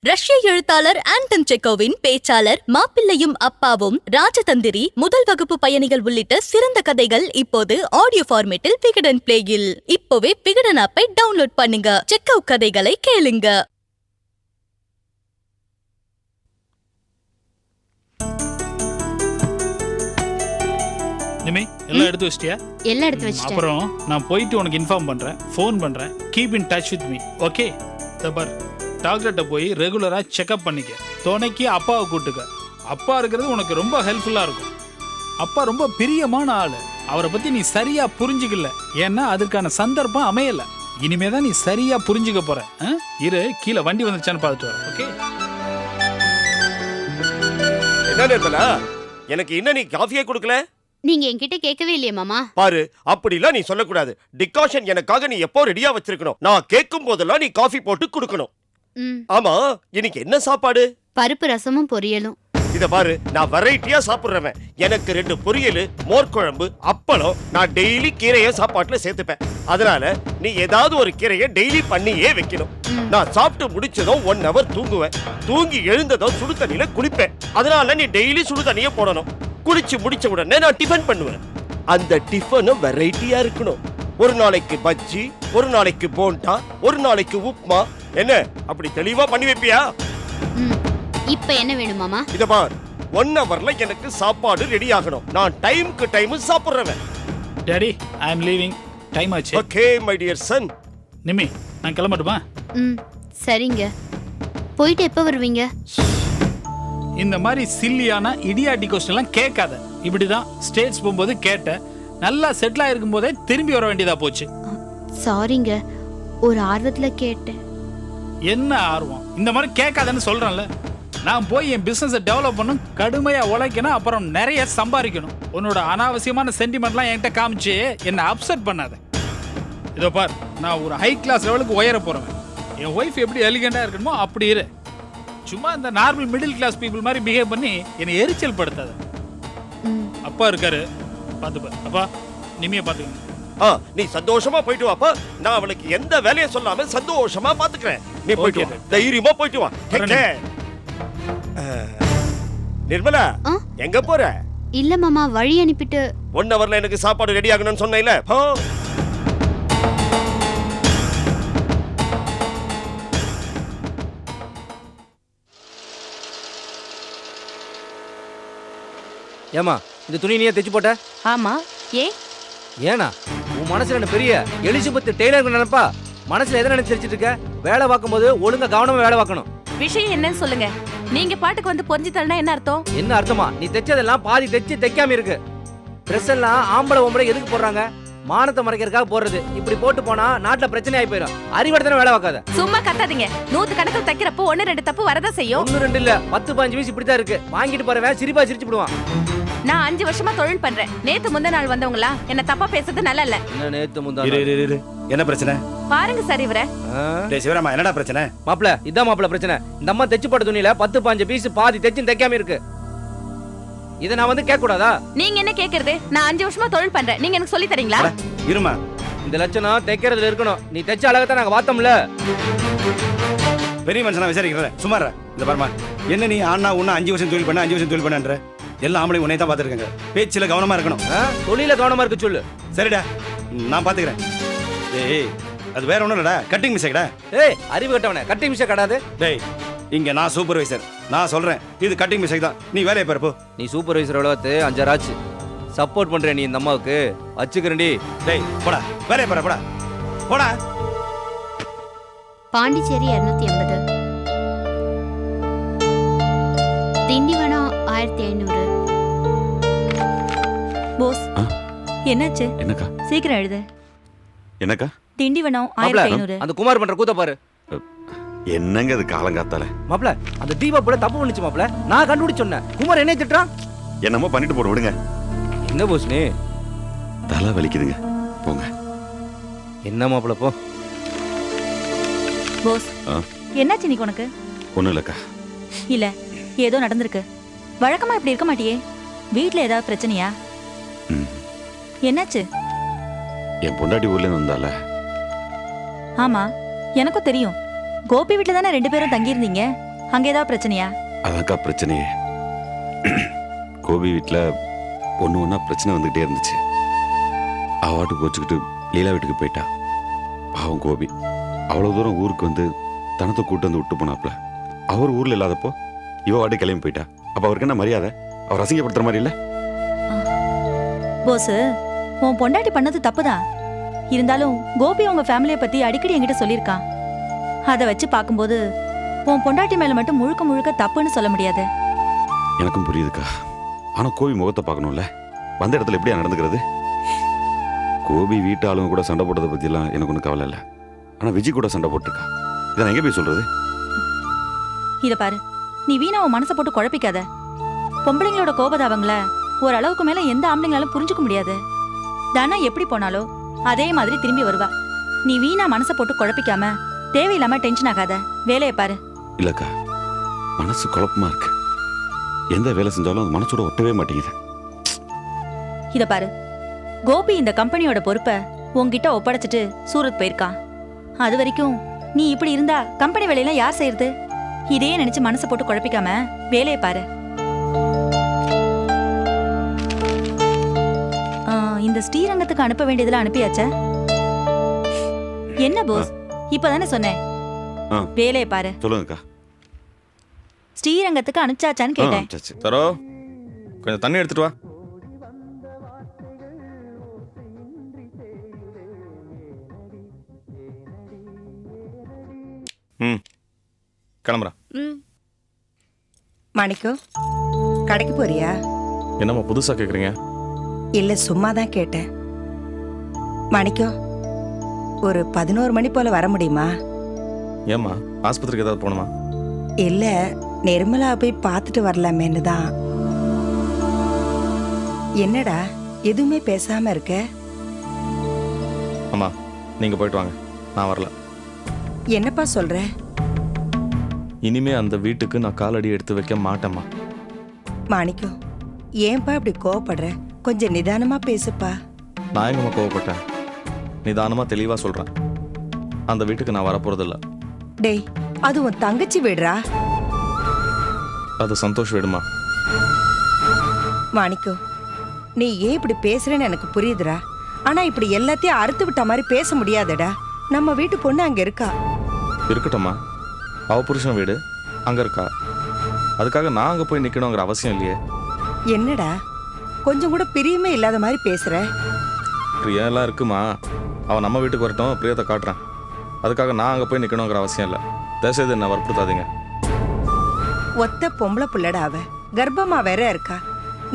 ரஷ்ய எழுத்தாளர் ஆண்டன் செக்கோவின் பேச்சாளர் மாப்பிள்ளையும் அப்பாவும் ராஜதந்திரி முதல் வகுப்பு பயணிகள் உள்ளிட்ட சிறந்த கதைகள் இப்போது ஆடியோ ஃபார்மேட்டில் விகடன் பிளேயில். இப்போவே விகடன் ஆப்பை டவுன்லோட் பண்ணுங்க. செக்கோவ் கதைகளை கேளுங்க. நிமி எல்லாம் எடுத்து வச்சிட்டியா? எல்லாம் எடுத்து வச்சிட்டேன். அப்புறம் நான் போயிட்டு உனக்கு இன்ஃபார்ம் பண்றேன், ஃபோன் பண்றேன். Keep in touch with me, okay? தபர் டாக்டர்கிட்ட போய் ரெகுலராக செக்அப் பண்ணிக்க. துணைக்கு அப்பாவை கூட்டுக்க. அப்பா இருக்கிறது உனக்கு ரொம்ப ஹெல்ப்ஃபுல்லாக இருக்கும். அப்பா ரொம்ப பிரியமான ஆள். அவரை பற்றி நீ சரியாக புரிஞ்சுக்கல, ஏன்னா அதுக்கான சந்தர்ப்பம் அமையலை. இனிமே தான் நீ சரியாக புரிஞ்சுக்க போற. இரு, கீழே வண்டி வந்துச்சான்னு பார்த்துட்டு வர, ஓகே? என்ன நிர்மலா, எனக்கு இன்னும் நீ காஃபியே கொடுக்கல? நீங்க என்கிட்ட கேட்கவே இல்லையே மாமா. பாரு, அப்படிலாம் நீ சொல்லக்கூடாது. டிகாஷன் எனக்காக நீ எப்போ ரெடியா வச்சிருக்கணும். நான் கேட்கும் போதெல்லாம் நீ காஃபி போட்டு கொடுக்கணும். ஆமா, இன்னைக்கு என்ன சாப்பாடு? பருப்பு ரசமும் பொரியலும். இத பாரு, நான் வெரைட்டியா சாப்பிடுறவன். எனக்கு 2 பொரியல், மோர் குழம்பு, அப்பளம். நான் டெய்லி கீரையை சாப்பாட்டுல சேர்த்துப்பேன். அதனால நீ ஏதாவது ஒரு கீரையை டெய்லி பண்ணியே வைக்கணும். நான் சாப்பிட்டு முடிச்சதும் 1 hour தூங்குவேன். தூங்கி எழுந்ததும் சுடு தண்ணியில குளிப்பேன். அதனால நீ டெய்லி சுடு தண்ணியே போடணும். குளிச்சு முடிச்ச உடனே நான் டிஃபன் பண்ணுவேன். அந்த டிஃபனும் வெரைட்டியா இருக்கணும். ஒரு நாளைக்கு பஜ்ஜி, ஒரு நாளைக்கு போண்டா, ஒரு நாளைக்கு உப்மா. என்ன, அப்படி தெளிவா பண்ணி வைப்பியா? இப்ப என்ன வேணும் மாமா? இத பார், 1 hourல எனக்கு சாப்பாடு ரெடி ஆகணும். நான் டைம்க்கு டைம் சாப்பிடுறேன். Daddy, I am leaving. Time ஆச்சு. Okay my dear son. Nimi, நான் கிளம்பட்டுமா? சரிங்க. போயிட்டு எப்ப வருவீங்க? இந்த மாதிரி சில்லியான இடியாட்டி கொஸ்டின் எல்லாம் கேட்காத. இப்படிதான் ஸ்டேஜ் போகும்போது கேட்ட, நல்லா செட்டில் ஆயிருக்கும் போதே திரும்பி வர வேண்டியதா போச்சு. சாரிங்க, ஒரு ஆர்வத்துல கேட்டேன். என்ன ஆர்வம்? இந்த மாதிரி கேட்காதன்னு சொல்றேன்ல. நான் போய் என் பிசினஸை டெவலப் பண்ணும், கடுமையா உழைக்கணும், அப்புறம் நிறைய சம்பாதிக்கணும். உன்னோட அனாவசியமான சென்டிமெண்ட்லாம் என்கிட்ட காமிச்சு என்னை அப்செட் பண்ணாத. இதோ பார், நான் ஒரு ஹை கிளாஸ் லெவலுக்கு உயர போறேன். என் ஒய்ஃப் எப்படி எலிகண்டா இருக்கணுமோ அப்படி இரு. சும்மா இந்த நார்மல் மிடில் கிளாஸ் பீப்புள் மாதிரி பிஹேவ் பண்ணி என்னை எரிச்சல் படுத்தாத. அப்பா இருக்காரு, பாத்துப்பாரு. அப்பா, நிமியை பாத்துக்கணும். நீ சந்தோஷமா போயிட்டு வாப்பா. நான் அவளுக்கு எந்த வேலையை சொல்லாம சந்தோஷமா பாத்துக்கிறேன். நீ போயிட்டு வா, தைரியமா போயிட்டு வா. நிர்மலா, எங்க போற? இல்ல மாமா, வழி அனுப்பிட்டு 1 hourல எனக்கு சாப்பாடு ரெடி ஆகணும்னு சொன்னேன்ல. ஏமா, இந்த துணி நீயே தைச்சு போட்ட? ஆமா. ஏனா உன் மனசுல என்ன பெரிய எலிசபெத் டெய்லர் நினைப்பா? மனசுல எதை நினைச்சு தைச்சிட்டு இருக்க? வேலை பார்க்கும்போது ஒழுங்கா கவனமா வேலை பார்க்கணும். விஷயம் என்னன்னு சொல்லுங்க. நீங்க பாட்டுக்கு வந்து பொறிஞ்சு தள்ளனா என்ன அர்த்தம்? என்ன அர்த்தமா? நீ தைச்சதெல்லாம் பாதி தைச்சு தைக்காம இருக்கு. ட்ரெஸ் எல்லாம் ஆம்பளை ஒம்பளை எதுக்கு போடுறாங்க? மானத்தை மறைக்கிறதுக்காக போடுறது. இப்படி போட்டு போனா நாட்டுல பிரச்சனை ஆகி போயிடும். அறிவடத்தன வேலை பார்க்காத. சும்மா கத்தாதீங்க. 100 கணக்கில் தைக்கிறப்போ 1-2 தப்பு வரதா செய்யும். 1-2 இல்ல, 10-15 வயசு இப்படிதான் இருக்கு. வாங்கிட்டு போறவன் சிரிப்பா சிரிச்சு விடுவான். நான் 5 வருஷமா தொழில் பண்றேன். நேத்து முந்த நாள் வந்தவங்களா என்ன தப்பா பேசுறது நல்லா இல்ல. என்ன நேத்து முந்தா? என்ன பிரச்சனை பாருங்க சார் இவர. டேய் சிவராமா, என்னடா பிரச்சனை? மாப்ள, இதான் மாப்ள பிரச்சனை. இந்த அம்மா தைச்சு போட்ட துணியில 10-15 பீஸ் பாதி தைச்சு தைக்காம இருக்கு. இத நான் வந்து கேட்க கூடாதா? நீங்க என்ன கேக்குறது? நான் 5 வருஷமா தொழில் பண்றேன். நீங்க எனக்கு சொல்லி தரீங்களா? இருமா, இந்த லட்சணம் தைக்கிறதுல இருக்கணும். நீ தைச்ச அழகத்தான் நாங்க பார்த்தோம்ல. பெரிய மனுஷனா விசாரிக்கிறேன். சுமாரா இந்த பாருமா, என்ன நீ ஆனா உன்ன 5 வருஷம் தொழில் பண்ண 5 வருஷம் தொழில் பண்ணன்ற எல்லா ஆம்பளையும் உன்னை தான் பார்த்துருக்காங்க. பேச்சில கவனமா இருக்கணும். தொழில கவனமா இருக்க சொல்லு. சரிடா, நான் பாத்துக்கிறேன். ஏய், அது வேற ஒண்ணும் இல்லடா, கட்டிங் மிஸ்டேக்டா. ஏய், அறிவு கட்டவனே, கட்டிங் மிஸ்டேக் கடாது. டேய், இங்க நான் சூப்பர்வைசர். நான் சொல்றேன், இது கட்டிங் மிஸ்டேக் தான். நீ வேலையை பாரு போ. நீ சூப்பர்வைசர் உலகத்து 5 ஆச்சு. சப்போர்ட் பண்ற நீ இந்த அம்மாவுக்கு வச்சுக்கிறேன்டி. டேய் போடா, வேலையை பாரு, போடா போடா. பாண்டிச்சேரி 280, திண்டிவனம் 1500. போஸ், என்னாச்சு? என்னக்கா? சீக்கிரம் எழுது. என்னக்கா? திண்டிவனம் 1500. அந்த குமார் பண்ற கூத்த பாரு. என்னங்க அது காலங்காத்தால? மாப்ள, அந்த தீபா புள்ள தப்பு பண்ணிச்சு மாப்ள. நான் கண்டுபிடிச்சு சொன்னேன். குமார் என்ன திட்டுறான்? என்னமோ பண்ணிட்டு போற, விடுங்க. என்ன போஸ் நீ? தலை வலிக்குதுங்க, போங்க. என்ன மாப்ள போ. போஸ், என்னாச்சு நீ உனக்கு? ஒண்ணும் இல்லக்கா. இல்ல, ஏதோ நடந்திருக்கு. வழக்கமா இப்படி இருக்க மாட்டியே. வீட்ல ஏதாவது பிரச்சனையா? என்னாச்சு? என் பொண்டாட்டி ஊர்ல இருந்து வந்தால. ஆமா, எனக்கும் தெரியும். கோபி வீட்டுல தானே 2 பேரும் தங்கி இருந்தீங்க. அங்க ஏதாவது பிரச்சனையா? அதான்க்கா பிரச்சனையே. கோபி வீட்டில் ஒன்று ஒன்றா பிரச்சனை வந்துக்கிட்டே இருந்துச்சு. அவாட்டுக்கு வச்சுக்கிட்டு லீலா வீட்டுக்கு போயிட்டா. பாவம் கோபி அவ்வளோ தூரம் ஊருக்கு வந்து தனத்தை கூட்டு வந்து விட்டு போனாப்ல. அவர் ஊரில் இல்லாதப்போ இவ வாட்டு கிளம்பி போயிட்டா. அப்போ அவருக்கு என்ன மரியாதை? அவர் அசிங்கப்படுத்துற மாதிரி இல்லை. போஸ், உன் பொண்டாட்டி பண்ணது தப்புதான். இருந்தாலும் கோபி அவங்க ஃபேமிலியை பத்தி அடிக்கடி என்கிட்ட சொல்லியிருக்கான். அதை வச்சு பார்க்கும்போது உன் பொண்டாட்டி மேல மட்டும் முழுக்க முழுக்க தப்புன்னு சொல்ல முடியாது. எனக்கும் புரியுதுக்கா. ஆனால் கோபி முகத்தை பார்க்கணும்ல. வந்த இடத்துல எப்படியா நடந்துக்கிறது? கோபி வீட்டு ஆளுங்க கூட சண்டை போட்டதை பற்றிலாம் எனக்கு ஒன்றும் கவலை இல்லை. ஆனால் விஜய் கூட சண்டை போட்டிருக்கா. இதை நான் எங்கே போய் சொல்கிறது? இத பாரு, நீ வீணா உன் மனசை போட்டு குழப்பிக்காத. பொம்பளைங்களோட கோபதாவங்கள ஓரளவுக்கு மேல எந்த ஆம்பளைங்களாலும் புரிஞ்சுக்க முடியாது. தானா எப்படி போனாலோ அதே மாதிரி திரும்பி வருவா. நீ வீணா மனசை போட்டு குழப்பிக்காம தேவையில்லாம டென்ஷன் ஆகாத. வேலையை பாரு. இல்லைக்கா, மனசு குழப்பமா இருக்கு. எந்த வேலை செஞ்சாலும் அது மனசோட ஒட்டவே மாட்டேங்குது. இத பாரு, கோபி இந்த கம்பெனியோட பொறுப்பை உன்கிட்ட ஒப்படைச்சிட்டு சூரத் போயிருக்கான். அது வரைக்கும் நீ இப்படி இருந்தா கம்பெனி வேலையெல்லாம் யார் செய்யறது? இதே நினைச்சு மனசை போட்டு குழப்பிக்காம வேலையை பாரு. இந்த ஸ்ரீரங்கத்துக்கு அனுப்ப வேண்டியதுல அனுப்பியாச்சா? என்ன போஸ், இப்பதானே சொன்னேன். வேலையை பாரு. சொல்லுங்கக்கா. ஸ்ரீரங்கத்துக்கு அனுப்பிச்சாச்சான்னு கேட்டேன். தரோ, கொஞ்சம் தண்ணி எடுத்துட்டு வா. கிளம்புறா. மாணிக்கம், கடைக்கு போறியா? என்னம்மா புதுசா கேக்குறீங்க? இல்ல, சும்மா தான் கேட்டேன். மாணிக்கம், ஒரு 11 மணி போல வர முடியுமா? ஏம்மா, ஆஸ்பத்திரிக்கு ஏதாவது போகணுமா? இல்ல, நிர்மலா போய் பார்த்துட்டு வரலாமேன்னு தான். என்னடா எதுவுமே பேசாம இருக்க? அம்மா, நீங்க போயிட்டு வாங்க, நான் வரல. என்னப்பா சொல்ற? இனிமே அந்த வீட்டுக்கு நான் காலடி எடுத்து வைக்க மாட்டேம்மா. மாணிக்கம், ஏன்பா இப்படி கோவப்படுற? கொஞ்சம் நிதானமா பேசுப்பா. நான் எங்கம்மா கோவப்பட்டேன்? நிதானமா தெளிவா சொல்றேன். அந்த வீட்டுக்கு நான் வரப்போறதில்ல. டேய், அது உன் தங்கச்சி வீடுறா. அது சந்தோஷ் வீடுமா. மாணிக்கம், நீ ஏன் இப்படி பேசுறேன்னு எனக்கு புரியுதுடா. ஆனா இப்படி எல்லாத்தையும் அறுத்து விட்ட மாதிரி பேச முடியாதடா. நம்ம வீட்டு பொண்ணு அங்க இருக்கா. இருக்கட்டும்மா, அவ புருஷன் வீடு அங்க இருக்கா. அதுக்காக நான் அங்க போய் நிக்கணுங்கிற அவசியம் இல்லையே. என்னடா கொஞ்சம் கூட பிரியமே இல்லாத மாதிரி பேசுற? பிரியா எல்லாம் இருக்குமா. அவன் நம்ம வீட்டுக்கு வரட்டும், பிரியத்தை காட்டுறேன். அதுக்காக நான் அங்க போய் நிக்கணுங்கிற அவசியம் இல்லை. தயவுசெய்து என்ன வற்புறுத்தாதீங்க. ஒத்த பொம்பளை புள்ளடா அவ. கர்ப்பமா வேற இருக்கா.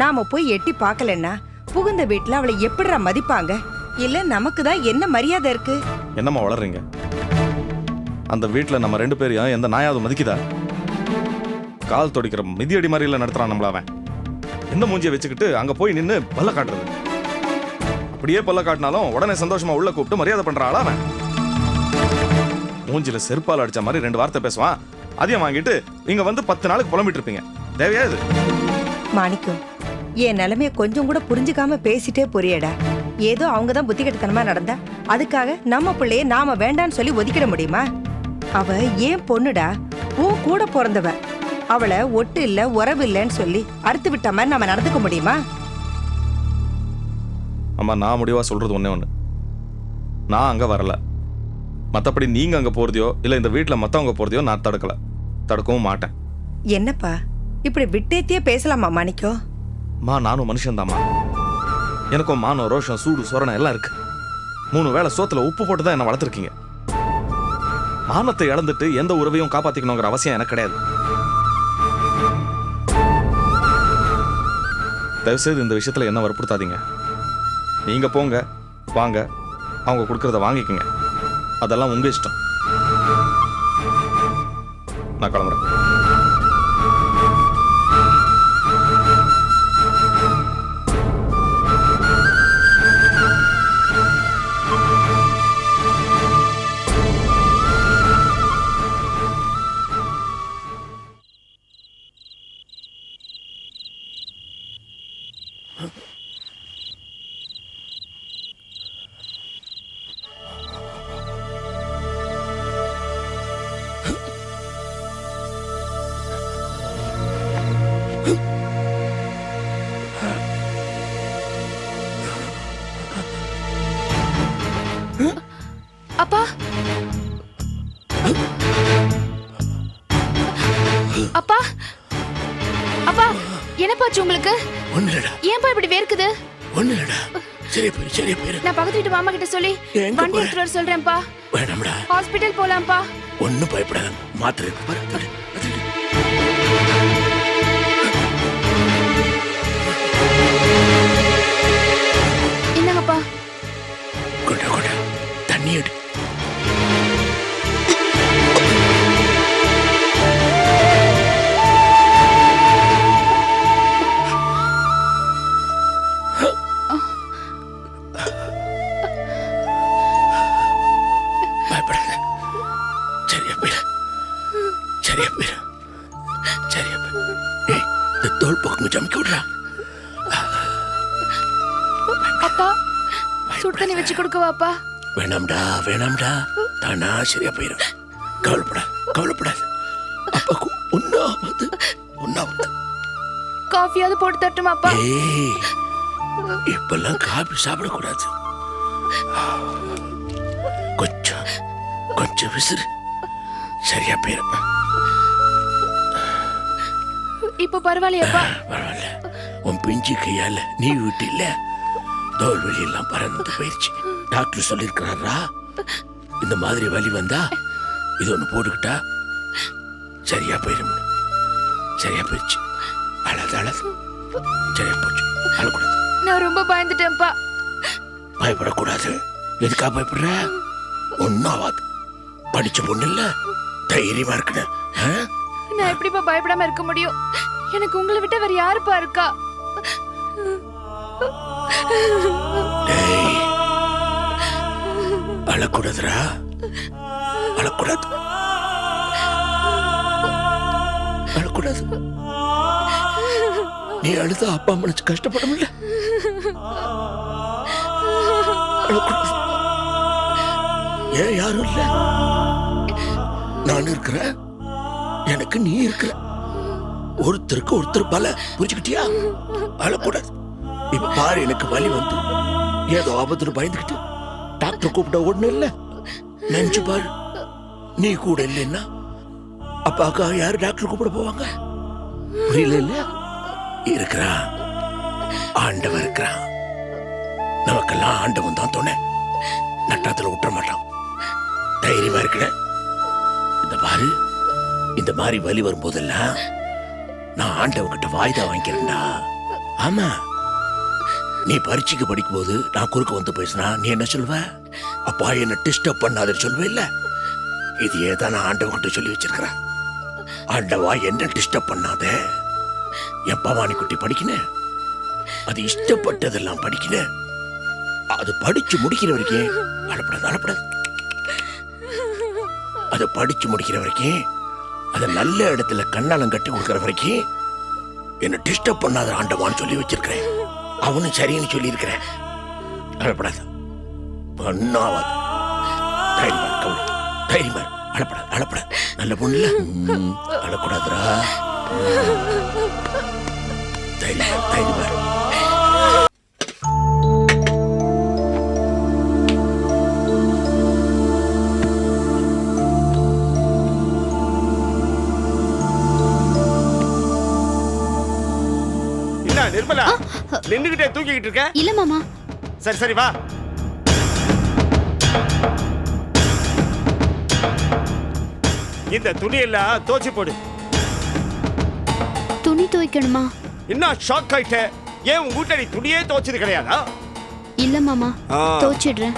நாம போய் எட்டி பார்க்கலன்னா புகுந்த வீட்டுல அவளை எப்படிடா மதிப்பாங்க? இல்ல நமக்கு தான் என்ன மரியாதை இருக்கு? என்னம்மா வளர்றீங்க? அந்த வீட்டுல நம்ம 2 பேரையும் எந்த நாயாவது மதிக்குதா? கால் தொடிக்கிற மிதியடி மாதிரில நடத்துறான் நம்மள அவன். எந்த மூஞ்சியை வச்சுக்கிட்டு அங்க போய் நின்று பல்ல காட்டுறது? அப்படியே பல்ல காட்டினாலும் உடனே சந்தோஷமா உள்ள கூப்பிட்டு மரியாதை பண்றாளா அவன்? மூஞ்சில செருப்பால் அடிச்ச மாதிரி 2 வார்த்தை பேசுவான். அதையும் வாங்கிட்டு இங்க வந்து 10 நாளுக்கு புலம்பிட்டு இருப்பீங்க. தேவையா இது? மாணிக்கம், என் நிலைமைய கொஞ்சம் கூட புரிஞ்சுக்காம பேசிட்டே போறியடா. ஏதோ அவங்கதான் புத்தி கெடுத்தனமா நடந்தா அதுக்காக நம்ம பிள்ளைய நாம வேண்டான்னு சொல்லி ஒதுக்கிட முடியுமா? அவ ஏன் பொண்ணுடா, உன் கூட பிறந்தவ. அவளை ஒட்டு இல்ல உறவு இல்லைன்னு சொல்லி அறுத்து விட்ட மாதிரி நம்ம நடந்துக்க முடியுமா? அம்மா, நான் முடிவா சொல்றது ஒண்ணே ஒண்ணு. நான் அங்க வரல. மத்தபடி நீங்க அங்க போறதையோ இல்ல இந்த வீட்டுல மத்தவங்க போறதையோ நான் தடுக்கல, தடுக்கவும் மாட்டேன். என்னப்பா இப்படி விட்டேத்தியே பேசலாமா மாணிக்கம்? மா, நானும் மனுஷன்தாம்மா. எனக்கும் மானம், ரோஷம், சூடு, சொரணம் எல்லாம் இருக்கு. 3 வேளை சோத்துல உப்பு போட்டு தான் என்ன வளர்த்துருக்கீங்க. மானத்தை இழந்துட்டு எந்த உறவையும் காப்பாத்திக்கணுங்கிற அவசியம் எனக்கு கிடையாது. தயவுசெய்து இந்த விஷயத்துல என்ன வற்புறுத்தாதீங்க. நீங்க போங்க, வாங்க, அவங்க கொடுக்கறத வாங்கிக்கங்க. அதெல்லாம் உங்க இஷ்டம். நான் கிளம்புறேன். அப்பா அப்பா அப்பா என்னப்பாச்சு உங்களுக்கு? ஒண்ணுலடா. ஏன்பா இப்படி வேர்க்குது? ஒண்ணுலடா. சரி போயிரு, சரி போயிரு. நான் பக்கத்து வீட்டு மாமா கிட்ட சொல்லி எங்க வண்டி போற? எடுத்துட்டு வர சொல்றேன்ப்பா. வேணாம்டா. ஹாஸ்பிடல் போலாம்ப்பா. ஒண்ணும் பயப்படாத. மாத்திரை இருக்கு பாரு. தடு, தடு. என்னங்கப்பா? கொண்டா கொண்டா. தண்ணி எடு. பயப்படாத. சரியா போயிரு. சரியா போயிரு. சரியா போயிரு. ஏய், இந்த தோல் பக்கம் ஜமிக்க விடுறா. அப்பா சுடு தண்ணி வச்சு கொடுக்கவாப்பா? வேணாம்டா, வேணாம்டா. தானா சரியா போயிரு. கவலைப்படாத, கவலைப்படாத. அப்பாக்கு ஒன்னாவது, ஒன்னாவது. காஃபியாவது போட்டு தட்டுமாப்பா? ஏய், இப்பெல்லாம் காபி சாப்பிடக்கூடாது. கொஞ்சம் கொஞ்சம் விசிறு. சரியா போயிருப்ப. இப்ப பரவாயில்லையாப்பா? பரவாயில்ல. உன் பிஞ்சு கையால நீ விட்டு இல்ல, தோல் வலி எல்லாம் பறந்து போயிடுச்சு. டாக்டர் சொல்லியிருக்கிறாரா, இந்த மாதிரி வலி வந்தா இது ஒண்ணு போட்டுக்கிட்டா சரியா போயிடும். சரியா போயிடுச்சு. அழது அழது. சரியா போச்சு. அழக்கூடாது. நான் ரொம்ப பயந்துட்டேன்ப்பா. பயப்படக்கூடாது. எதுக்கா பயப்படுற? ஒன்னும் ஆகாது. படிச்ச பொண்ணு இல்ல, தைரியமா இருக்கணும். நான் எப்படிப்பா பயப்படாம இருக்க முடியும்? எனக்கு உங்களை விட்டு வேற யாருப்பா இருக்கா? டேய், அழக்கூடாதுடா. அழக்கூடாது. அழக்கூடாது. நீ அழுதா அப்பா மனசு கஷ்டப்படல. அழக்கூடாது. ஏன் யாரும் இல்ல? நான் இருக்கிறேன். எனக்கு நீ இருக்கிற. ஒருத்தருக்கு ஒருத்தர் பல. புரிஞ்சுக்கிட்டியா? அழக்கூடாது. இப்ப பாரு, எனக்கு வலி வந்து ஏதோ ஆபத்துன்னு பயந்துக்கிட்டு டாக்டர் கூப்பிட்ட ஒண்ணு இல்ல. நினைச்சு பாரு, நீ கூட இல்லைன்னா அப்பாக்கா யாரு டாக்டர் கூப்பிட போவாங்க? புரியல இல்ல? இருக்கிறான், ஆண்டவன் இருக்கிறான். நமக்கெல்லாம் ஆண்டவன் தான் துணை. நட்டாத்துல விட்டுற மாட்டான். தைரியமா இருக்கிற. இந்த பாரு, இந்த மாதிரி வலி வரும்போதெல்லாம் நான் ஆண்டவன்கிட்ட வாய்தா வாங்கிக்கிறேன்டா. ஆமா, நீ பரீட்சைக்கு படிக்கும் போது நான் குறுக்க வந்து பேசினா நீ என்ன சொல்வ? அப்பா என்ன டிஸ்டர்ப் பண்ணாதுன்னு சொல்வே இல்ல. இது ஏதான் நான் ஆண்டவன்கிட்ட சொல்லி வச்சிருக்கிறேன். ஆண்டவா என்ன டிஸ்டர்ப் பண்ணாத. என் பவானி குட்டி படிக்கணும். அது இஷ்டப்பட்டதெல்லாம் படிக்கணும். அது படிச்சு முடிக்கிற வரைக்கும் அழப்படாது, அழப்படாது. அதை படிச்சு முடிக்கிற வரைக்கும், அதை நல்ல இடத்துல கண்ணாலம் கட்டி கொடுக்கிற வரைக்கும் என்ன டிஸ்டர்ப் பண்ணாத ஆண்டவான்னு சொல்லி வச்சிருக்கிறேன். அவனும் சரின்னு சொல்லி இருக்கிறேன். அழப்படாது. பண்ணாவாது. தைரியமா கவலை. தைரியமா அழப்படாது, அழப்படாது. நல்ல பொண்ணு இல்ல, அழக்கூடாதுரா. தைரியமா, தைரியமா. நிர்மலா, நின்னுகிட்டே தூக்கிக்கிட்டு இருக்க? இல்ல மாமா. சரி சரி வா. இந்த துணியெல்லாம் தோச்சி போடு. துணி துவைக்கணுமா? இன்னும் ஷாக் ஆயிட்ட. ஏன் உங்க வீட்டுல நீ துணியே தோச்சது கிடையாதா? இல்ல மாமா, துவைச்சிடுறேன்.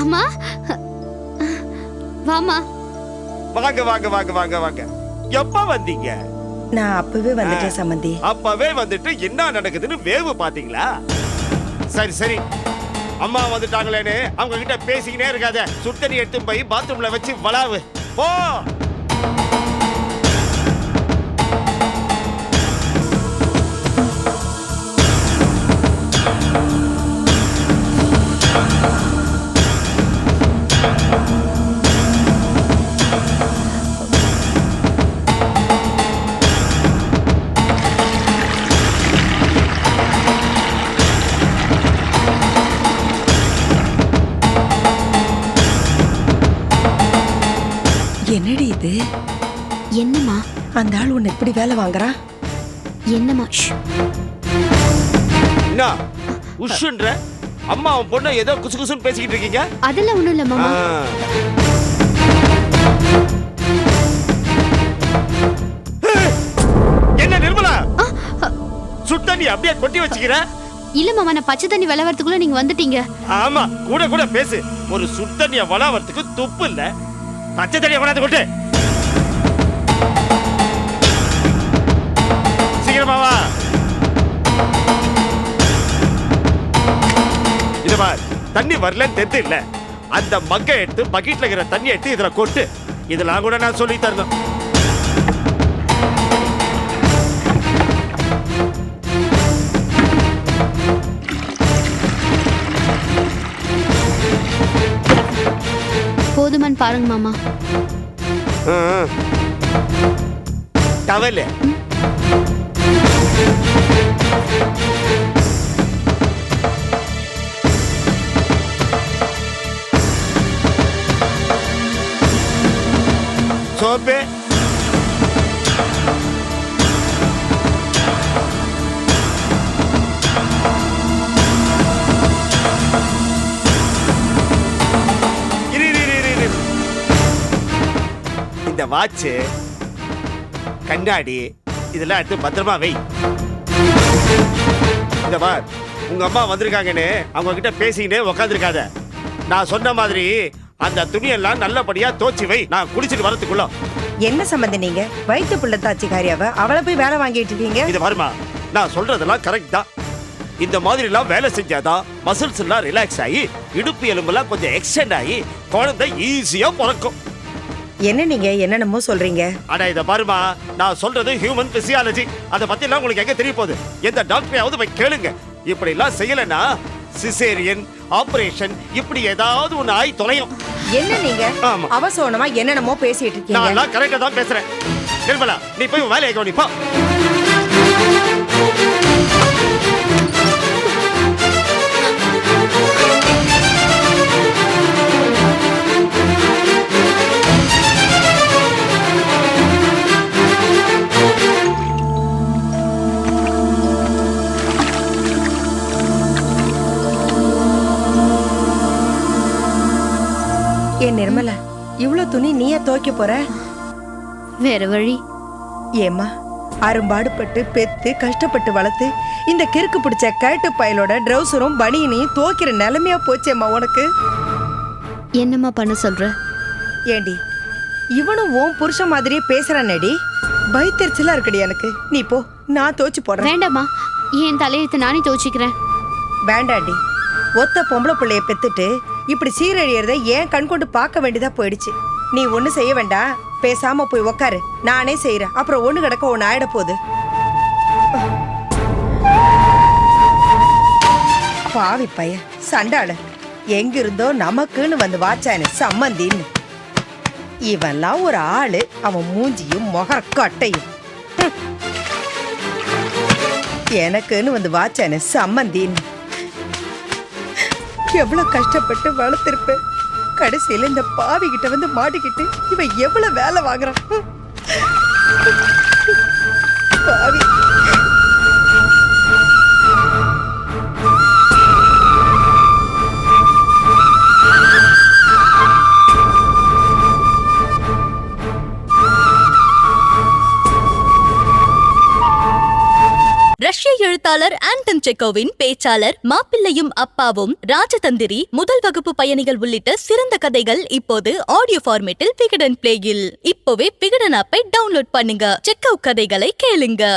அம்மா, வாமா. வாங்க வாங்க வாங்க வாங்க வாங்க. எப்ப வந்தீங்க? நான் அப்பவே வந்துட்டேன் சம்பந்தி. அப்பவே வந்துட்டு என்ன நடக்குதுன்னு வேவு பாத்தீங்களா? சரி சரி, அம்மா வந்துட்டாங்களேன்னு அவங்க கிட்ட பேசிக்கினே இருக்காத. சுத்தண்ணி எடுத்து போய் பாத்ரூம்ல வச்சு வளாவு போ. என்னடி இது? என்னம்மா? அந்த ஆள் உன்னை எப்படி வேலை வாங்குறான்? என்னம்மா? என்ன உஷ்ன்ற அம்மா அவன் பொண்ணு ஏதோ குசு குசுன்னு பேசிக்கிட்டு இருக்கீங்க? அதெல்லாம் ஒண்ணும் இல்ல மாமா. என்ன நிர்மலா, சுட்ட நீ அப்படியே கொட்டி வச்சுக்கிற? இல்ல மாமா, நான் பச்சை தண்ணி விளையாடுறதுக்குள்ள நீங்க வந்துட்டீங்க. ஆமா, கூட கூட பேசு. ஒரு சுத்தண்ணிய வளாவறதுக்கு துப்பு இல்ல. பச்சை தண்ணிய கொண்டாந்து கொட்டு. சீக்கிரமா வா. இது பார், தண்ணி வரலன்னு தெரிந்து இல்ல. அந்த மக்கை எடுத்து பக்கெட்ல இருக்கிற தண்ணி எடுத்து இதுல கொட்டு. இதெல்லாம் கூட நான் சொல்லி தரணும். போதுமான்னு பாருங்க மாமா. டவல் சோப்பு இந்த வாட்சு கண்ணாடி இதெல்லாம் எடுத்து பத்திரமா வை. இந்த பார், உங்க அம்மா வந்திருக்காங்கன்னு அவங்க கிட்ட பேசிக்கிட்டே உக்காந்துருக்காத. நான் சொன்ன மாதிரி அந்த துணியெல்லாம் நல்லபடியா தோச்சி வை. நான் குளிச்சுட்டு வரதுக்குள்ள. என்ன சம்பந்தம் நீங்க? வயிற்று புள்ள தாச்சிக்காரியாவ அவளை போய் வேலை வாங்கிட்டு இருக்கீங்க? இது வருமா, நான் சொல்றதெல்லாம் கரெக்ட் தான். இந்த மாதிரி எல்லாம் வேலை செஞ்சாதான் மசில்ஸ் எல்லாம் ரிலாக்ஸ் ஆகி இடுப்பு எலும்பெல்லாம் கொஞ்சம் எக்ஸ்டெண்ட் ஆகி குழந்தை ஈஸியா பிறக்கும். என்ன நீங்க என்னென்னமோ சொல்றீங்க? ஆனா இத பாருமா, நான் சொல்றது ஹியூமன் பிசியாலஜி. அத பத்தி எல்லாம் உங்களுக்கு எங்க தெரிய போகுது? எந்த டாக்டரையாவது போய் கேளுங்க. இப்படி எல்லாம் செய்யலன்னா சிசேரியன் ஆபரேஷன் இப்படி ஏதாவது ஒண்ணு ஆயி தொலையும். என்ன நீங்க அவசோனமா என்னென்னமோ பேசிட்டு இருக்கீங்க? நான் எல்லாம் கரெக்டா தான் பேசுறேன். நிர்மலா, நீ போய் வேலையை கவனிப்பா. ஏன் நிர்மலா, இவ்ளோ துணி நீயே துவைக்க போற? வேற வழி. ஏமா, அரும்பாடுபட்டு பெத்து கஷ்டப்பட்டு வளர்த்து இந்த கிறுக்கு பிடிச்ச கழட்டு பயலோட ட்ரௌசரும் பனியனையும் துவைக்கிற நிலைமையா போச்சேம்மா உனக்கு. என்னம்மா பண்ண சொல்ற? ஏண்டி, இவனும் உன் புருஷன் மாதிரியே பேசுறானேடி. பயத்தெரிச்சலா இருக்குடி எனக்கு. நீ போ, நான் துவைச்சு போடுறேன். வேண்டாம்மா, என் தலையெழுத்து நானே துவைச்சிக்கிறேன். வேண்டாண்டி, ஒத்த பொம்பளை பிள்ளைய பெத்துட்டு இப்படி சீரழியறத ஏன் கண் கொண்டு பார்க்க வேண்டியதா போயிடுச்சு. நீ ஒண்ணு செய்ய வேண்டாம், பேசாம போய் உக்காரு. நானே செய்யறேன். அப்புறம் ஒண்ணு கிடக்க ஒண்ணு ஆயிட போகுது. பாவி பைய சண்டாள, எங்க இருந்தோ நமக்குன்னு வந்து வாச்சானே சம்மந்தின்னு. இவெல்லாம் ஒரு ஆளு. அவன் மூஞ்சியும் முகர கட்டையும். எனக்குன்னு வந்து வாச்சானே சம்மந்தின்னு. எவ்வளவு கஷ்டப்பட்டு வளர்த்திருப்பேன். கடைசியில இந்த பாவி கிட்ட வந்து மாட்டிக்கிட்டு இவன் எவ்வளவு வேலை வாங்குறான். பாவி. ரஷ்ய எழுத்தாளர் ஆண்டன் செக்கோவின் பேச்சாளர் மாப்பிள்ளையும் அப்பாவும், ராஜதந்திரி, முதல் வகுப்பு பயணிகள் உள்ளிட்ட சிறந்த கதைகள் இப்போது ஆடியோ ஃபார்மேட்டில் விகடன் பிளேயில். இப்போவே விகடன் ஆப்பை டவுன்லோட் பண்ணுங்க. செக்கோ கதைகளை கேளுங்க.